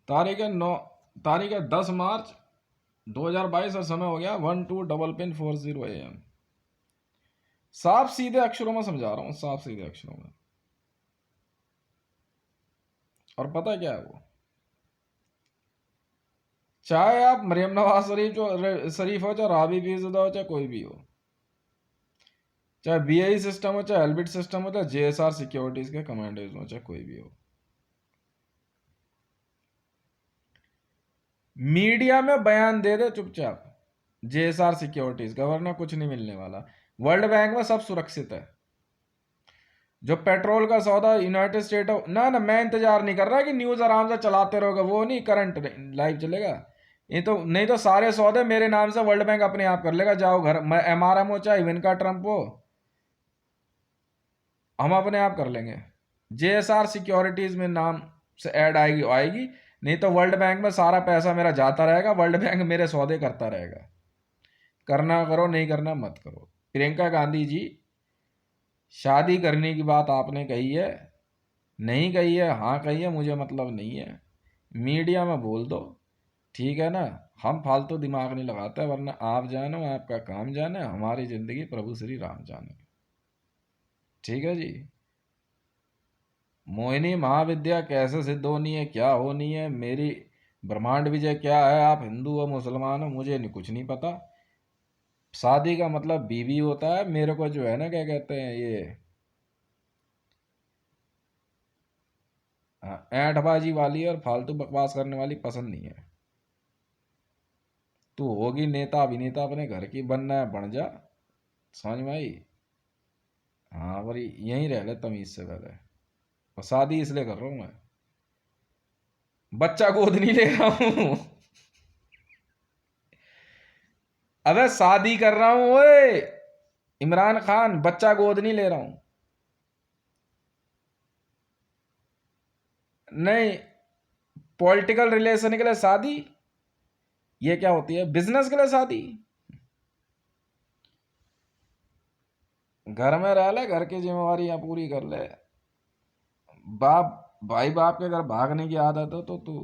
तारीख है 9, तारीख है 10 मार्च 2022 और समय हो गया 12:40 AM। साफ सीधे अक्षरों में समझा रहा हूँ, साफ सीधे अक्षरों में। और पता क्या है वो, चाहे आप मरियम नवाज शरीफ हो, चाहे राबी पीरज़ादा हो, चाहे कोई भी हो, चाहे बीआई सिस्टम हो, चाहे एलबिट सिस्टम हो, चाहे जेएसआर सिक्योरिटीज के कमांडर्स हो, चाहे कोई भी हो, मीडिया में बयान दे दे चुपचाप जेएसआर सिक्योरिटीज का, वरना कुछ नहीं मिलने वाला। वर्ल्ड बैंक में सब सुरक्षित है। जो पेट्रोल का सौदा यूनाइटेड स्टेट ऑफ, ना मैं इंतजार नहीं कर रहा कि न्यूज आराम से चलाते रहोगे, वो नहीं, करंट लाइव चलेगा। ये तो नहीं तो सारे सौदे मेरे नाम से वर्ल्ड बैंक अपने आप कर लेगा। जाओ घर, मैं एमआरएम हो चाहे इवेंका ट्रंप हो, हम अपने आप कर लेंगे। जेएसआर सिक्योरिटीज में नाम से ऐड आएगी आएगी, नहीं तो वर्ल्ड बैंक में सारा पैसा मेरा जाता रहेगा, वर्ल्ड बैंक मेरे सौदे करता रहेगा। करना करो, नहीं करना मत करो। प्रियंका गांधी जी, शादी करने की बात आपने कही है, नहीं कही है, हाँ कही है, मुझे मतलब नहीं है। मीडिया में बोल दो, ठीक है ना। हम फालतू दिमाग नहीं लगाते, वरना आप जानो आपका काम जाने, हमारी जिंदगी प्रभु श्री राम जाने। ठीक है जी। मोहिनी महाविद्या कैसे सिद्ध होनी है, क्या होनी है, मेरी ब्रह्मांड विजय क्या है, आप हिंदू हो मुसलमान हो, मुझे नहीं, कुछ नहीं पता। शादी का मतलब बीवी होता है। मेरे को जो है ना, क्या कहते हैं ये, ऐंठबाजी वाली और फालतू बकवास करने वाली पसंद नहीं है। तू होगी नेता अभिनेता, अपने घर की बनना है बन जा, समझ में आई। हाँ, पर यहीं रह ले तमीज से पहले। और शादी इसलिए कर रहा हूँ मैं, बच्चा गोद नहीं ले रहा हूँ। अबे शादी कर रहा हूँ ओए, इमरान खान, बच्चा गोद नहीं ले रहा हूँ। नहीं, पॉलिटिकल रिलेशन के लिए शादी, ये क्या होती है, बिजनेस के लिए शादी। घर में रह ले, घर की जिम्मेवारियां पूरी कर ले। बाप, भाई बाप के घर भागने की आदत हो तो तू,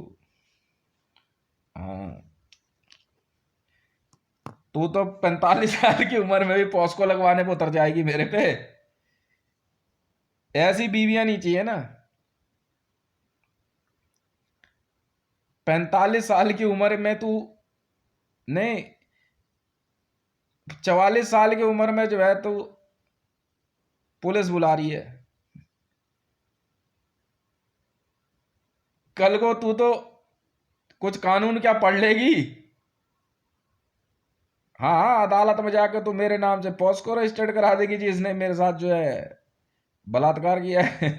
हाँ, तू तो 45 साल की उम्र में भी पॉस्को लगवाने पे उतर जाएगी मेरे पे। ऐसी बीवियां नहीं चाहिए ना। 45 साल की उम्र में तू, नहीं, 44 साल की उम्र में जो है तू पुलिस बुला रही है। कल को तू तो कुछ कानून क्या पढ़ लेगी। हाँ हाँ, अदालत में जाकर तू मेरे नाम से पॉस्को रजिस्टर्ड करा देगी जी, इसने मेरे साथ जो है बलात्कार किया है।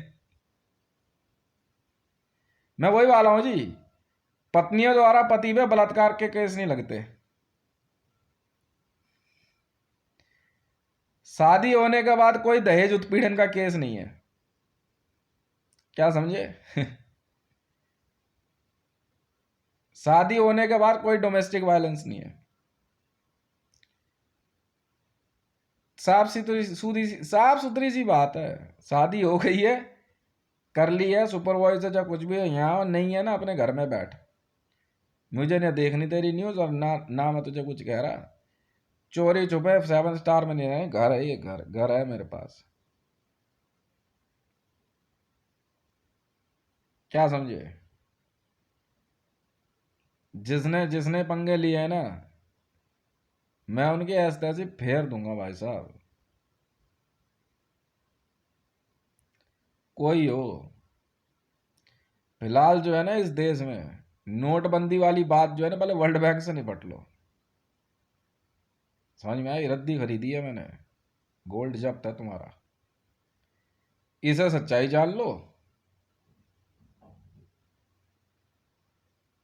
मैं वही वाला हूं जी, पत्नियों द्वारा पति पे बलात्कार के केस नहीं लगते। शादी होने के बाद कोई दहेज उत्पीड़न का केस नहीं है, क्या समझे। शादी होने के बाद कोई डोमेस्टिक वायलेंस नहीं है। साफ सुथरी सी बात है। शादी हो गई है, कर ली है, सुपरवाइजर या कुछ भी है, यहाँ नहीं है ना, अपने घर में बैठ। मुझे नहीं देखनी तेरी न्यूज, और ना मैं तुझे कुछ कह रहा। चोरी छुपे 7 स्टार में नहीं है, घर है, ये घर घर है मेरे पास, क्या समझे। जिसने जिसने पंगे लिए है ना, मैं उनकी ऐसी तैसी फेर दूंगा भाई साहब, कोई हो। फिलहाल जो है ना इस देश में, नोटबंदी वाली बात जो है ना, पहले वर्ल्ड बैंक से निपट लो। समझ में आई, रद्दी खरीदी है मैंने, गोल्ड जब्त है तुम्हारा, इसे सच्चाई जान लो।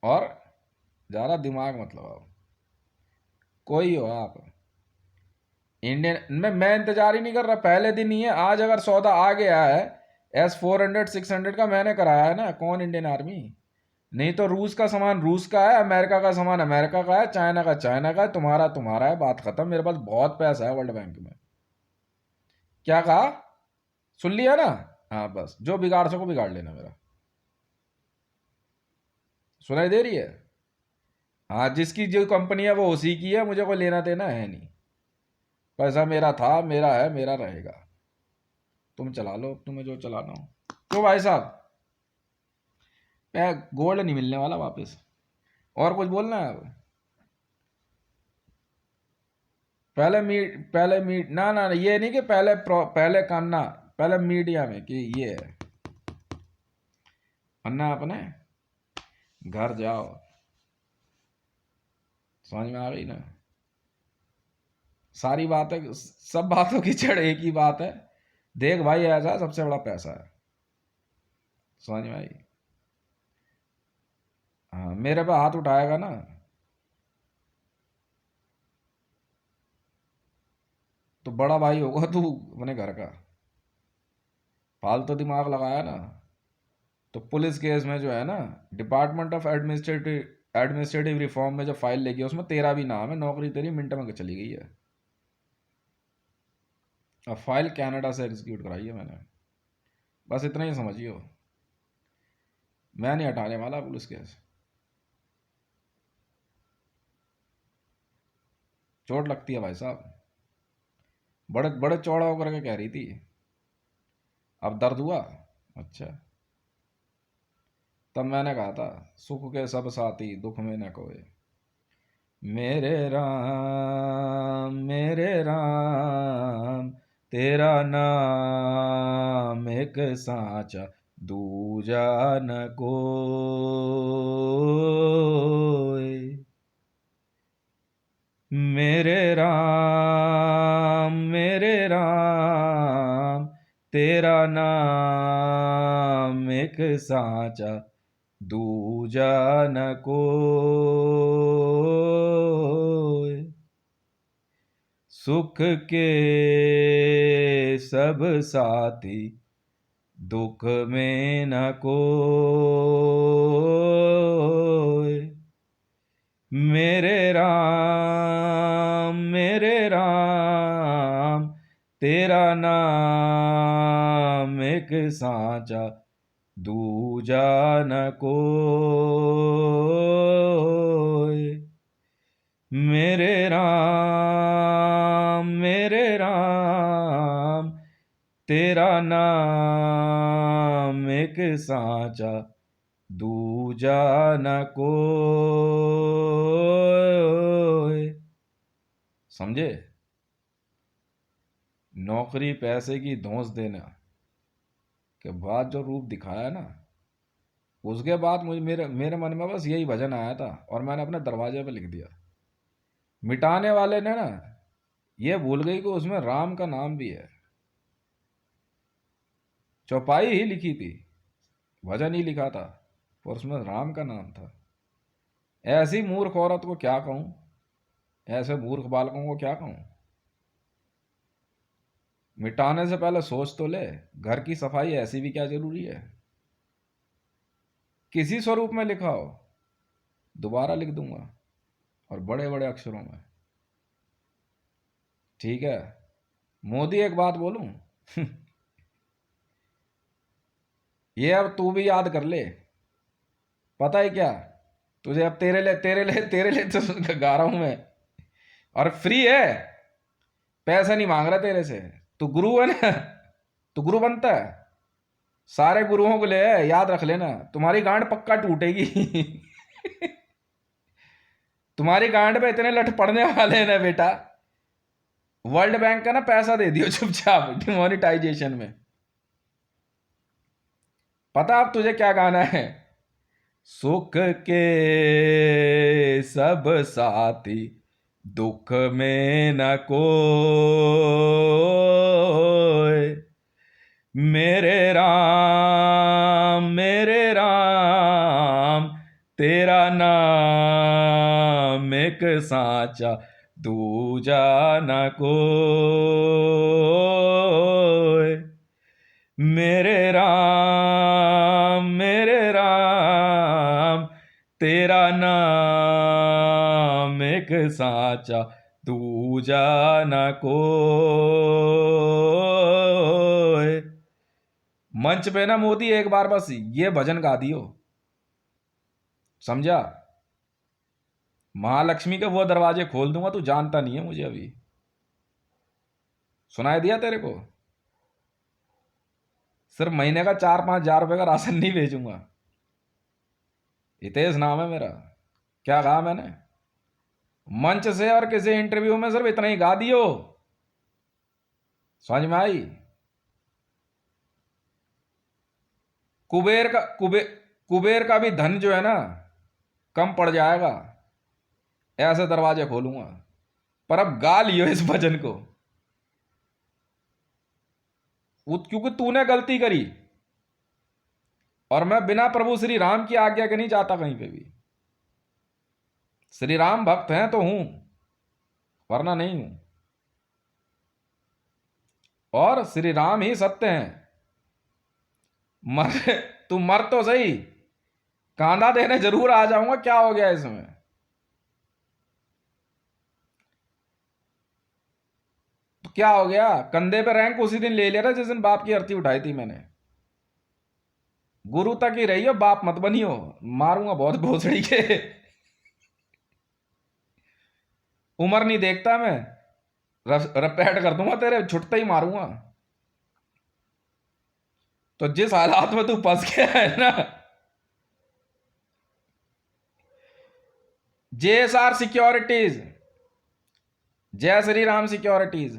और ज़्यादा दिमाग मत लगाओ, कोई हो आप। इंडियन में मैं इंतजार ही नहीं कर रहा, पहले दिन ही है। आज अगर सौदा आ गया है S-400 600 का, मैंने कराया है ना, कौन इंडियन आर्मी। नहीं तो रूस का सामान रूस का है, अमेरिका का सामान अमेरिका का है, चाइना का चाइना का है, तुम्हारा तुम्हारा है, बात खत्म। मेरे पास बहुत पैसा है वर्ल्ड बैंक में। क्या कहा, सुन लिया ना। हाँ बस, जो बिगाड़ सको बिगाड़ लेना मेरा, सुनाई दे रही है? हाँ, जिसकी जो कंपनी है वो उसी की है, मुझे कोई लेना देना है नहीं। पैसा मेरा था, मेरा है, मेरा रहेगा। तुम चला लो, तुम्हें जो चलाना हो। तो भाई साहब, गोल्ड नहीं मिलने वाला वापस। और कुछ बोलना है अब? पहले मीट ना ना, ये नहीं कि पहले करना, पहले मीडिया में कि ये है अन्ना, अपने घर जाओ। समझ में आ गई ना सारी बातें? सब बातों की जड़ एक ही बात है। देख भाई, ऐसा सबसे बड़ा पैसा है। समझ में आई? हाँ, मेरे पे हाथ उठाएगा ना तो बड़ा भाई होगा तू अपने घर का। फालतू दिमाग लगाया ना तो पुलिस केस में जो है ना, डिपार्टमेंट ऑफ एडमिनिस्ट्रेटिव रिफॉर्म में जो फाइल लेगी उसमें तेरा भी नाम है, नौकरी तेरी मिनट में चली गई है। अब फाइल कनाडा से एग्जीक्यूट कराई है मैंने। बस इतना ही समझियो, मैं नहीं हटाने वाला पुलिस केस। चोट लगती है भाई साहब, बड़े बड़े चौड़ा होकर के कह रही थी। अब दर्द हुआ? अच्छा। तब मैंने कहा था, सुख के सब साथी दुख में न कोई। मेरे राम तेरा नाम एक साचा, दूजा न कोई। मेरे राम तेरा नाम एक साचा, दूजा न कोई। सुख के सब साथी दुख में न कोई। मेरे राम तेरा नाम एक साचा, दूजा न कोई। मेरे राम तेरा नाम एक साचा, दूजा न कोई। समझे? नौकरी पैसे की धौंस देना के बाद जो रूप दिखाया ना, उसके बाद मुझे मेरे मेरे मन में बस यही भजन आया था और मैंने अपने दरवाजे पे लिख दिया। मिटाने वाले ने ना ये भूल गई कि उसमें राम का नाम भी है। चौपाई ही लिखी थी, भजन ही लिखा था, पर उसमें राम का नाम था। ऐसी मूर्ख औरत को क्या कहूं, ऐसे मूर्ख बालकों को क्या कहूं? मिटाने से पहले सोच तो ले, घर की सफाई ऐसी भी क्या जरूरी है? किसी स्वरूप में लिखा हो दोबारा लिख दूंगा, और बड़े बड़े अक्षरों में। ठीक है? मोदी, एक बात बोलूं? ये अब तू भी याद कर ले। पता है क्या, तुझे अब तेरे लिए तो गा रहा हूं मैं, और फ्री है। पैसा नहीं मांग रहा तेरे से। तू गुरु है ना, तू गुरु बनता है। सारे गुरुओं को ले, याद रख लेना, तुम्हारी गांड पक्का टूटेगी। तुम्हारी गांड पे इतने लठ पड़ने वाले हैं ना बेटा, वर्ल्ड बैंक का ना पैसा दे दियो चुपचाप डिमोनिटाइजेशन में। पता अब तुझे क्या गाना है? सुख के सब साथी दुख में न कोई। मेरे राम तेरा नाम एक साचा, दूजा न कोई। मेरे राम तेरा नाम एक साचा, दूजा न कोई। मंच पे ना मोदी, एक बार बस ये भजन गा दियो, समझा? महालक्ष्मी के वो दरवाजे खोल दूंगा, तू जानता नहीं है मुझे अभी। सुनाई दिया तेरे को? सिर्फ महीने का 4-5 हजार रुपए का राशन नहीं भेजूंगा। हितेश नाम है मेरा। क्या कहा मैंने? मंच से और किसी इंटरव्यू में सिर्फ इतना ही गा दियो। समझ में आई? कुबेर का भी धन जो है ना कम पड़ जाएगा, ऐसे दरवाजे खोलूंगा। पर अब गा लियो इस भजन को, क्योंकि तूने गलती करी, और मैं बिना प्रभु श्री राम की आज्ञा के नहीं जाता कहीं पे भी। श्री राम भक्त हैं तो हूं, वरना नहीं हूं। और श्री राम ही सत्य हैं। मर तू मर तो सही, कांधा देने जरूर आ जाऊंगा। क्या हो गया इसमें? तो क्या हो गया? कंधे पे रैंक उसी दिन ले लिया था जिस दिन बाप की अर्थी उठाई थी मैंने। गुरु तक ही रहियो, बाप मत बनियो, मारूंगा बहुत भोसड़ी के। उम्र नहीं देखता मैं, रपेट कर दूंगा तेरे, छुटते ही मारूंगा। तो जिस हालात में तू फंस गया है ना, जेएसआर सिक्योरिटीज, जय श्री राम सिक्योरिटीज,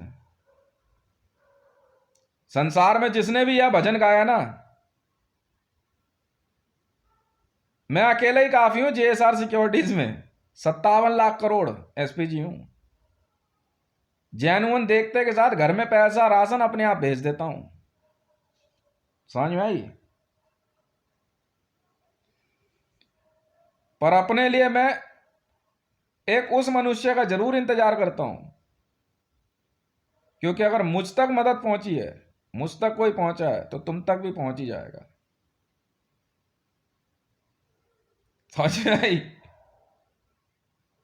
संसार में जिसने भी यह भजन गाया ना, मैं अकेले ही काफी हूं जेएसआर सिक्योरिटीज में। 57 लाख करोड़ एसपीजी हूं। जैनुअन देखते के साथ घर में पैसा राशन अपने आप भेज देता हूं। समझ में आई? पर अपने लिए मैं एक उस मनुष्य का जरूर इंतजार करता हूं, क्योंकि अगर मुझ तक मदद पहुंची है, मुझ तक कोई पहुंचा है, तो तुम तक भी पहुंच ही जाएगा। समझ में आई?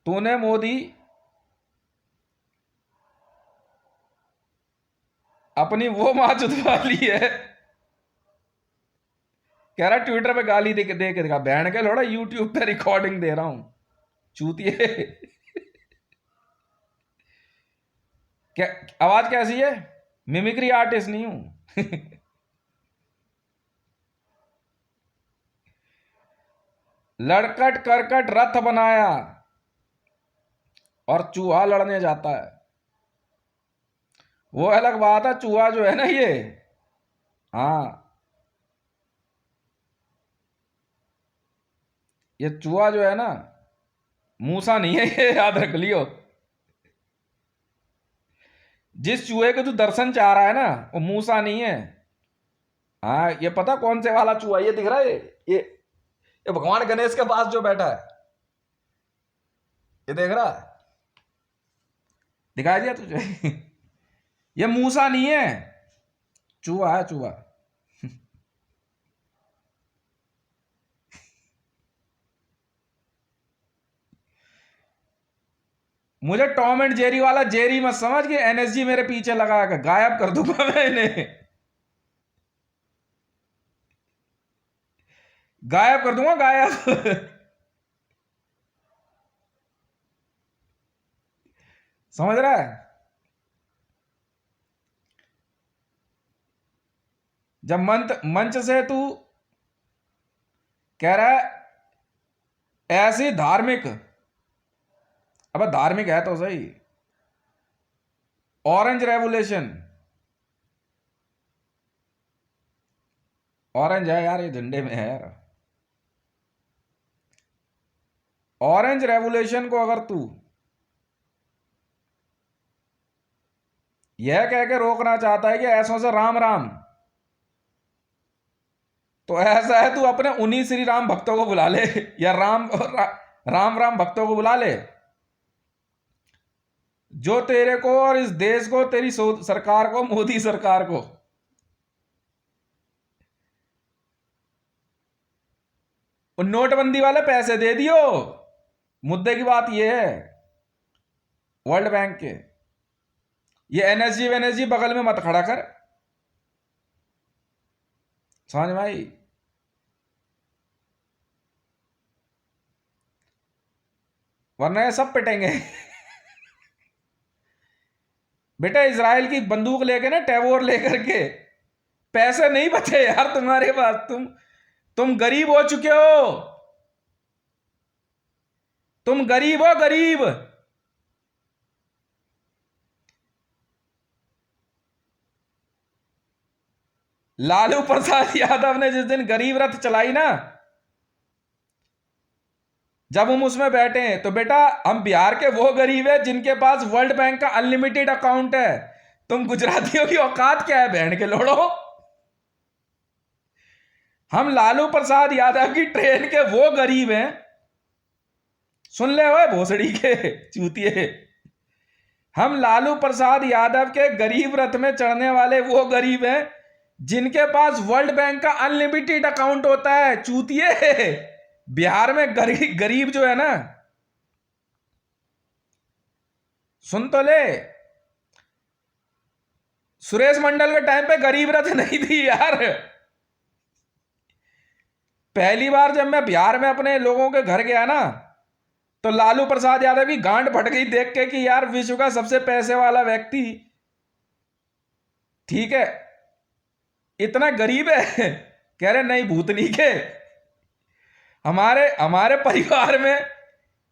तूने मोदी अपनी वो मां चुदवा ली है, कह रहा ट्विटर पे गाली दे के दिखा, बहन के लोड़ा यूट्यूब पे रिकॉर्डिंग दे रहा हूं, चूतिए। क्या आवाज कैसी है? मिमिक्री आर्टिस्ट नहीं हूं। लड़कट करकट रथ बनाया और चूहा लड़ने जाता है। वो अलग बात है, चूहा जो है ना ये, हाँ, ये चूहा जो है ना मूसा नहीं है, ये याद रख लियो। जिस चूहे के तू दर्शन चाह रहा है ना, वो मूसा नहीं है। हाँ, ये पता कौन से वाला चूहा ये दिख रहा है? ये भगवान गणेश के पास जो बैठा है, ये देख रहा है? दिखाई दिया तुझे? ये मूसा नहीं है, चूहा है, चूहा। मुझे टॉम एंड जेरी वाला जेरी मत समझ के, एनएसजी मेरे पीछे लगा कर गायब कर दूंगा मैं इन्हें, गायब कर दूंगा, गायब। समझ रहा है? जब मंच से तू कह रहा है ऐसी धार्मिक, अब धार्मिक है तो सही। ऑरेंज रेवोल्यूशन, ऑरेंज है यार, ये झंडे में है यार। ऑरेंज रेवोल्यूशन को अगर तू यह कह के रोकना चाहता है कि ऐसों से राम राम, तो ऐसा है तू अपने उन्हीं श्री राम भक्तों को बुला ले, या राम राम भक्तों को बुला ले, जो तेरे को और इस देश को, तेरी सरकार को, मोदी सरकार को नोटबंदी वाले पैसे दे दियो। मुद्दे की बात यह है, वर्ल्ड बैंक के ये एनएसजी वेनएसजी बगल में मत खड़ा कर। समझ में आई? वरना ये सब पिटेंगे। बेटा इजराइल की बंदूक लेके ना, टैबोर लेकर के, पैसे नहीं बचे यार तुम्हारे पास। तुम गरीब हो चुके हो। तुम गरीब हो, गरीब। लालू प्रसाद यादव ने जिस दिन गरीब रथ चलाई ना, जब हम उसमें बैठे हैं, तो बेटा हम बिहार के वो गरीब है जिनके पास वर्ल्ड बैंक का अनलिमिटेड अकाउंट है। तुम गुजरातियों की औकात क्या है बहन के लोड़ो। हम लालू प्रसाद यादव की ट्रेन के वो गरीब हैं। सुन ले ओए भोसड़ी के चूतिए। हम लालू प्रसाद यादव के गरीब रथ में चढ़ने वाले वो गरीब हैं जिनके पास वर्ल्ड बैंक का अनलिमिटेड अकाउंट होता है, चूतिए। बिहार में गरीब जो है ना, सुन तो ले, सुरेश मंडल के टाइम पे गरीब रथ नहीं थी यार। पहली बार जब मैं बिहार में अपने लोगों के घर गया ना, तो लालू प्रसाद यादव की गांड फट गई देख के कि यार विश्व का सबसे पैसे वाला व्यक्ति, ठीक है, इतना गरीब है। कह रहे नहीं भूतनी के, हमारे हमारे परिवार में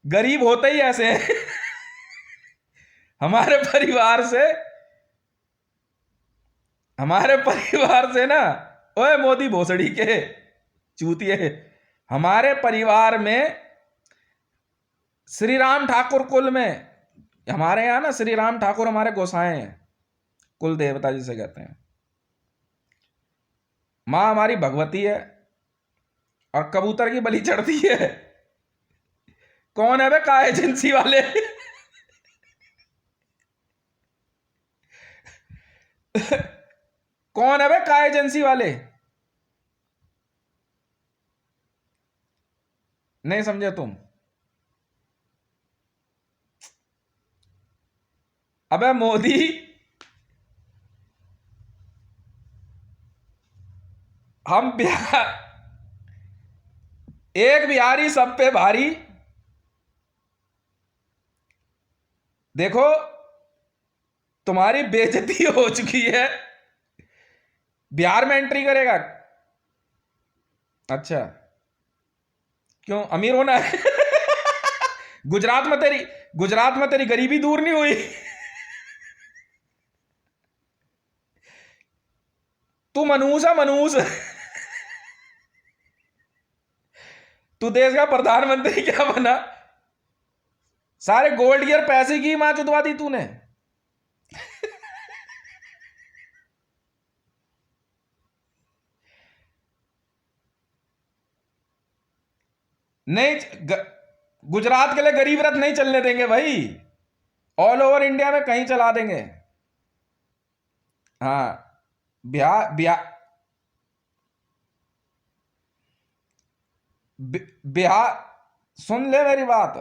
गरीब होते ही ऐसे हैं। हमारे परिवार से हमारे परिवार से ना, ओए मोदी भोसड़ी के चूतिए, हमारे परिवार में श्री राम ठाकुर कुल में, हमारे यहाँ ना श्री राम ठाकुर हमारे गोसाएं हैं, कुल देवता जिसे कहते हैं। माँ हमारी भगवती है और कबूतर की बलि चढ़ती है। कौन है बे का एजेंसी वाले? कौन है बे का एजेंसी वाले? नहीं समझे तुम? अबे मोदी, हम बिहार, एक बिहारी सब पे भारी। देखो तुम्हारी बेइज्जती हो चुकी है। बिहार में एंट्री करेगा? अच्छा, क्यों अमीर होना है? गुजरात में तेरी गुजरात में तेरी गरीबी दूर नहीं हुई? तू मनूस है, मनूस। तू देश का प्रधानमंत्री क्या बना? सारे गोल्ड गियर पैसे की मां चुदवा दी तूने। नहीं गुजरात के लिए गरीब रथ नहीं चलने देंगे भाई। ऑल ओवर इंडिया में कहीं चला देंगे। हाँ, बिहार बिहार बिहार, सुन ले मेरी बात।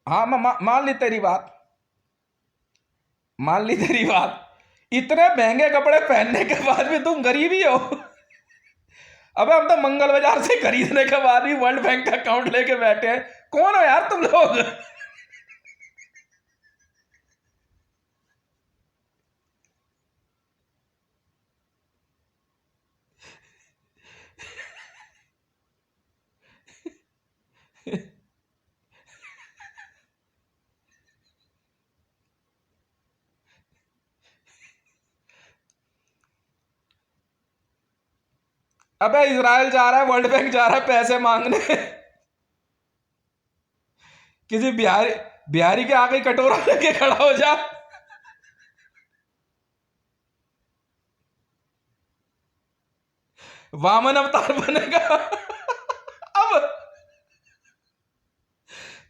हाँ मैं मान ली तेरी बात, मान ली तेरी बात। इतने महंगे कपड़े पहनने के बाद भी तुम गरीब ही हो। अबे हम तो मंगल बाजार से खरीदने के बाद भी वर्ल्ड बैंक का अकाउंट लेके बैठे हैं। कौन हो यार तुम लोग? अबे इजराइल जा रहा है, वर्ल्ड बैंक जा रहा है पैसे मांगने। किसी बिहारी बिहारी के आगे कटोरा लेके खड़ा हो जा। वामन अवतार बनेगा। अब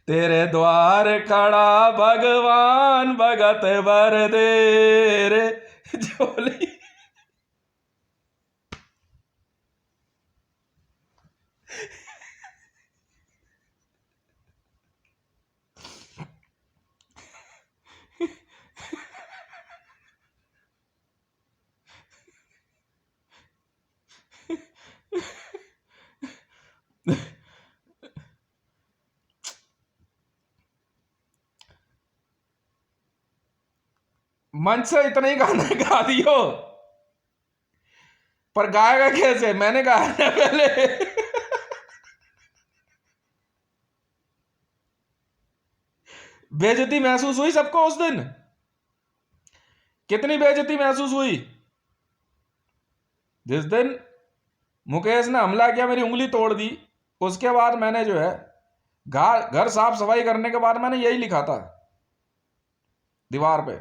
तेरे द्वार खड़ा भगवान, भगत वर दे रे झोली। मंच से इतना ही गाना गा दियो, पर गाएगा कैसे? मैंने गाया ना पहले। बेइज्जती महसूस हुई सबको उस दिन? कितनी बेइज्जती महसूस हुई जिस दिन मुकेश ने हमला किया, मेरी उंगली तोड़ दी। उसके बाद मैंने जो है घर साफ सफाई करने के बाद मैंने यही लिखा था दीवार पे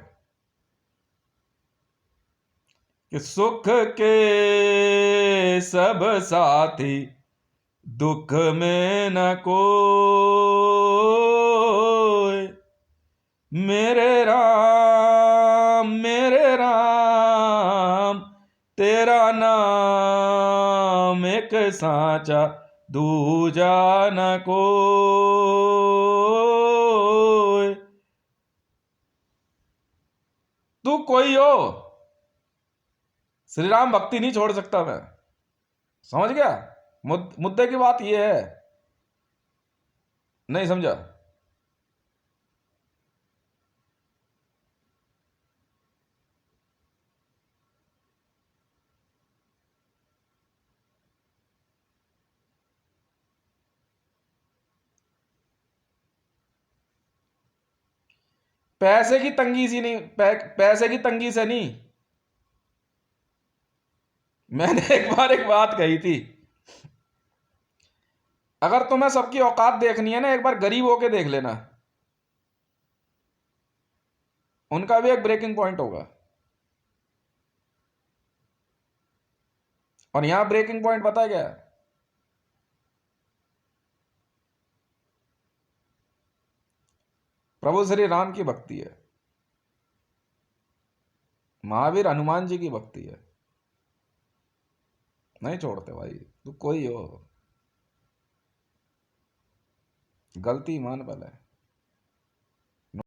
कि सुख के सब साथी, दुख में न कोई, मेरे राम तेरा नाम एक साचा, दूजा न कोई। तू कोई हो, श्री राम भक्ति नहीं छोड़ सकता मैं। समझ गया? मुद्दे की बात यह है, नहीं समझा? पैसे की तंगी सी नहीं, पैसे की तंगी से नहीं। मैंने एक बार एक बात कही थी, अगर तुम्हें सबकी औकात देखनी है ना, एक बार गरीब होके देख लेना, उनका भी एक ब्रेकिंग पॉइंट होगा। और यहां ब्रेकिंग पॉइंट पता है क्या है? प्रभु श्री राम की भक्ति है, महावीर हनुमान जी की भक्ति है। नहीं छोड़ते भाई, तू कोई हो, गलती मान पहले।